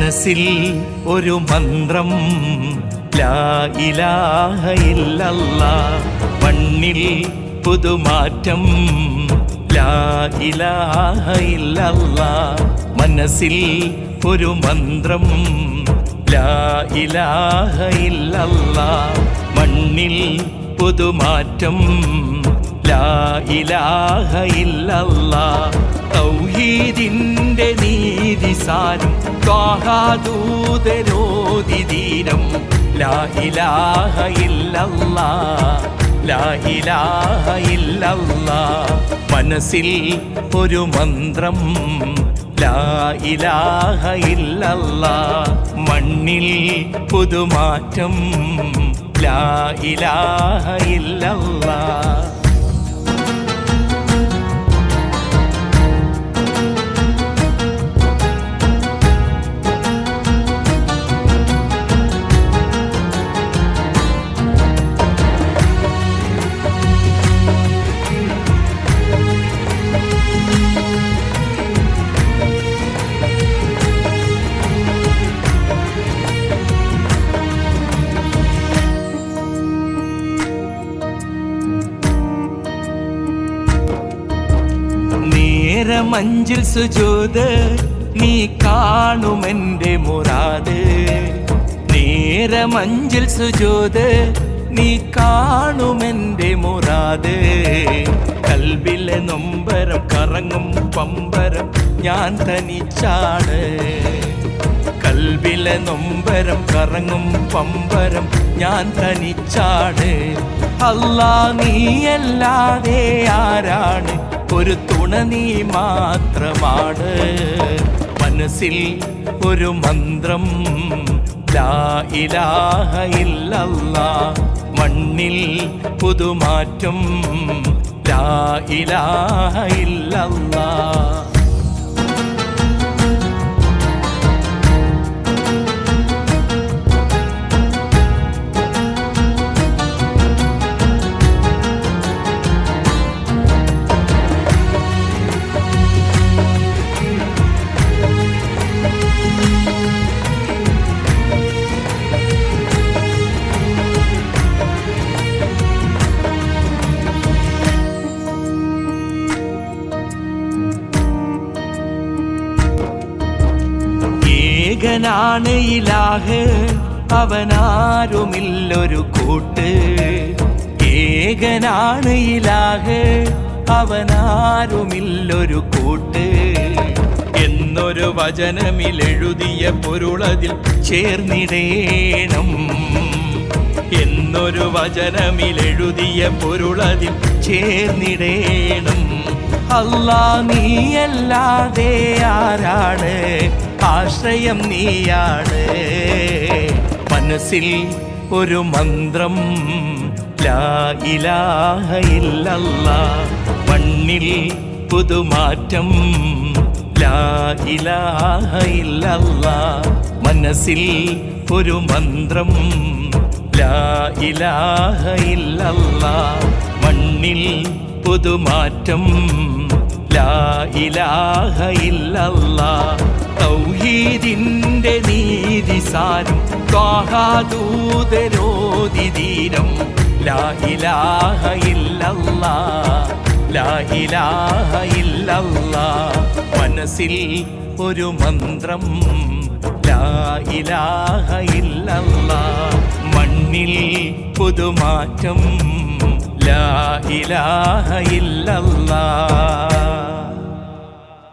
മനസ്സിൽ ഒരു മന്ത്രം ലാ ഇലാഹ ഇല്ലല്ലാഹ്. മണ്ണിൽ പുതുമാറ്റം ലാ ഇലാഹ ഇല്ലല്ലാഹ്. മനസ്സിൽ ഒരു മന്ത്രം ലാ ഇലാഹ ഇല്ലല്ലാഹ്. മണ്ണിൽ പുതുമാറ്റം ലാ ഇലാഹ ഇല്ലല്ലാഹ്. തൗഹീദിന്റെ നീതിസാരം ത്വാഹാദൂതരോദിതീരം ലാ ഇലാഹ ഇല്ലല്ലാഹ്. ലാ ഇലാഹ ഇല്ലല്ലാഹ്. മനസ്സിൽ ഒരു മന്ത്രം ലാ ഇലാഹ ഇല്ലല്ലാഹ്. മണ്ണിൽ പുതുമാറ്റം ലാ ഇലാഹ ഇല്ലല്ലാഹ്. മഞ്ചിൽ സുജൂദ് നീ കാണുമെന്റെ മുറാദ്. നേരമഞ്ചിൽ സുജൂദ് നീ കാണുമെന്റെ മുറാദ്. കൽബിലെ നൊമ്പരം കറങ്ങും പമ്പരം ഞാൻ തനിച്ചാണ്. കൽബിലെ നൊമ്പരം കറങ്ങും പമ്പരം ഞാൻ തനിച്ചാണ്. അല്ലാ നീയല്ലാതെ ആരാണ്, ഒരു തുണ നീ മാത്രമാണ്. മനസ്സിൽ ഒരു മന്ത്രം ലാ ഇലാഹ ഇല്ലല്ലാഹ്. മണ്ണിൽ പുതുമാറ്റം ലാ ഇലാഹ ഇല്ലല്ലാഹ്. ഏകനാണ് ഇലാഹ്, അവനാരുമില്ലൊരു കൂട്ട്. ഏകനാണ് ഇലാഹ്, അവനാരുമില്ലൊരു കൂട്ട്. എന്നൊരു വചനമിലെഴുതിയ പൊരുളതിൽ ചേർന്നിടേണം. എന്നൊരു വചനമിലെഴുതിയ പൊരുളതിൽ ചേർന്നിടേണം. അല്ലാ നീയല്ലാതെ ആരാണ്, ആശ്രയം നീയാണ്. മനസ്സിൽ ഒരു മന്ത്രം ലാ ഇലാഹ ഇല്ലല്ലാഹ്. മണ്ണിൽ പുതുമാറ്റം ലാ ഇലാഹ ഇല്ലല്ലാഹ്. മനസ്സിൽ ഒരു മന്ത്രം ലാ ഇലാഹ ഇല്ലല്ലാഹ്. മണ്ണിൽ പുതുമാറ്റം ലാ ഇലാഹ ഇല്ലല്ലാഹ്. തൗഹീദിന്റെ നീതിസാരം ത്വാഹാദൂതരോദിതീരം ലാ ഇലാഹ ഇല്ലല്ലാഹ്. ലാ ഇലാഹ ഇല്ലല്ലാഹ്. മനസ്സിൽ ഒരു മന്ത്രം ലാ ഇലാഹ ഇല്ലല്ലാഹ്. മണ്ണിൽ പുതുമാറ്റം ലാ ഇലാഹ ഇല്ലല്ലാഹ്.